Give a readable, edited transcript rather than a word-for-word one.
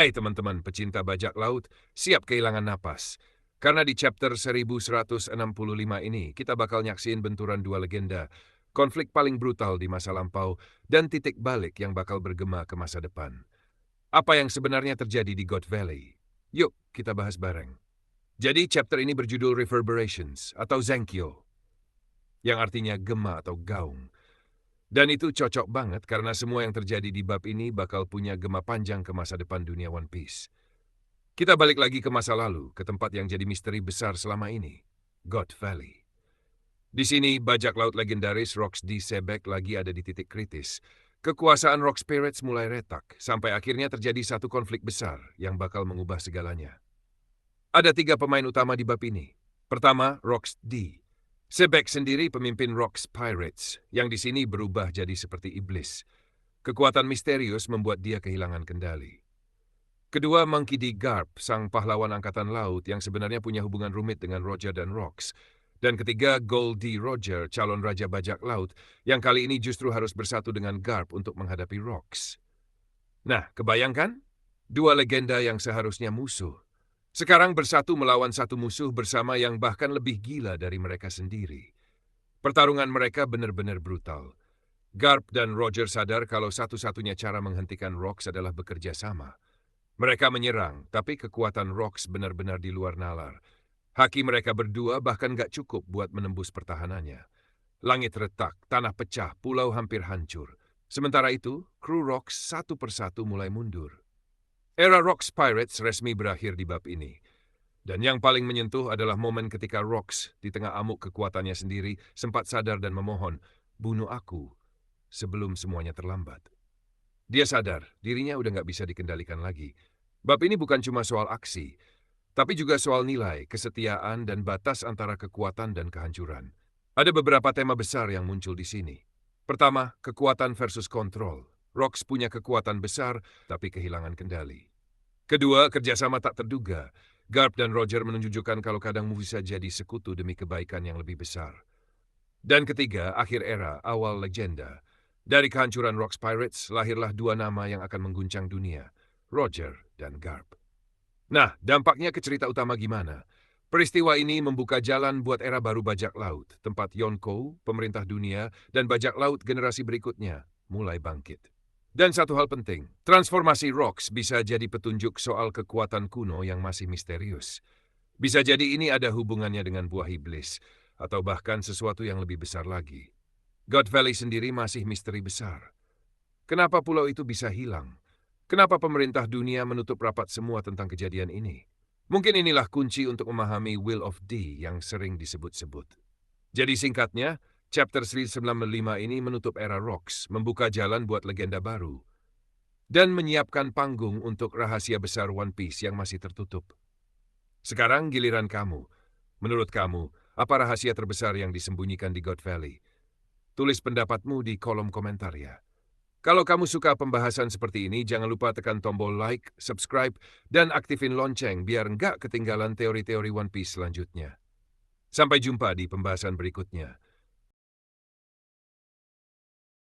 Hai teman-teman pecinta bajak laut, siap kehilangan napas. Karena di chapter 1165 ini, kita bakal nyaksiin benturan dua legenda, konflik paling brutal di masa lampau, dan titik balik yang bakal bergema ke masa depan. Apa yang sebenarnya terjadi di God Valley? Yuk, kita bahas bareng. Jadi chapter ini berjudul Reverberations atau Zenkyo, yang artinya gema atau gaung. Dan itu cocok banget karena semua yang terjadi di bab ini bakal punya gema panjang ke masa depan dunia One Piece. Kita balik lagi ke masa lalu, ke tempat yang jadi misteri besar selama ini, God Valley. Di sini, bajak laut legendaris Rocks D. Sebek lagi ada di titik kritis. Kekuasaan Rock Spirits mulai retak, sampai akhirnya terjadi satu konflik besar yang bakal mengubah segalanya. Ada tiga pemain utama di bab ini. Pertama, Rocks D. Sebek sendiri pemimpin Rocks Pirates, yang di sini berubah jadi seperti iblis. Kekuatan misterius membuat dia kehilangan kendali. Kedua, Monkey D. Garp, sang pahlawan angkatan laut yang sebenarnya punya hubungan rumit dengan Roger dan Rocks. Dan ketiga, Gold D. Roger, calon raja bajak laut, yang kali ini justru harus bersatu dengan Garp untuk menghadapi Rocks. Nah, kebayangkan? Dua legenda yang seharusnya musuh. Sekarang bersatu melawan satu musuh bersama yang bahkan lebih gila dari mereka sendiri. Pertarungan mereka benar-benar brutal. Garp dan Roger sadar kalau satu-satunya cara menghentikan Rocks adalah bekerja sama. Mereka menyerang, tapi kekuatan Rocks benar-benar di luar nalar. Haki mereka berdua bahkan gak cukup buat menembus pertahanannya. Langit retak, tanah pecah, pulau hampir hancur. Sementara itu, kru Rocks satu persatu mulai mundur. Era Rocks Pirates resmi berakhir di bab ini. Dan yang paling menyentuh adalah momen ketika Rocks, di tengah amuk kekuatannya sendiri, sempat sadar dan memohon, "Bunuh aku," sebelum semuanya terlambat. Dia sadar, dirinya udah gak bisa dikendalikan lagi. Bab ini bukan cuma soal aksi, tapi juga soal nilai, kesetiaan, dan batas antara kekuatan dan kehancuran. Ada beberapa tema besar yang muncul di sini. Pertama, kekuatan versus kontrol. Rocks punya kekuatan besar, tapi kehilangan kendali. Kedua, kerjasama tak terduga. Garp dan Roger menunjukkan kalau kadang bisa jadi sekutu demi kebaikan yang lebih besar. Dan ketiga, akhir era, awal legenda. Dari kehancuran Rocks Pirates, lahirlah dua nama yang akan mengguncang dunia, Roger dan Garp. Nah, dampaknya ke cerita utama gimana? Peristiwa ini membuka jalan buat era baru bajak laut, tempat Yonkou, pemerintah dunia, dan bajak laut generasi berikutnya mulai bangkit. Dan satu hal penting, transformasi Rocks bisa jadi petunjuk soal kekuatan kuno yang masih misterius. Bisa jadi ini ada hubungannya dengan buah iblis, atau bahkan sesuatu yang lebih besar lagi. God Valley sendiri masih misteri besar. Kenapa pulau itu bisa hilang? Kenapa pemerintah dunia menutup rapat semua tentang kejadian ini? Mungkin inilah kunci untuk memahami Will of D yang sering disebut-sebut. Jadi singkatnya, chapter 1095 ini menutup era Rocks, membuka jalan buat legenda baru, dan menyiapkan panggung untuk rahasia besar One Piece yang masih tertutup. Sekarang giliran kamu. Menurut kamu, apa rahasia terbesar yang disembunyikan di God Valley? Tulis pendapatmu di kolom komentar ya. Kalau kamu suka pembahasan seperti ini, jangan lupa tekan tombol like, subscribe, dan aktifin lonceng biar nggak ketinggalan teori-teori One Piece selanjutnya. Sampai jumpa di pembahasan berikutnya.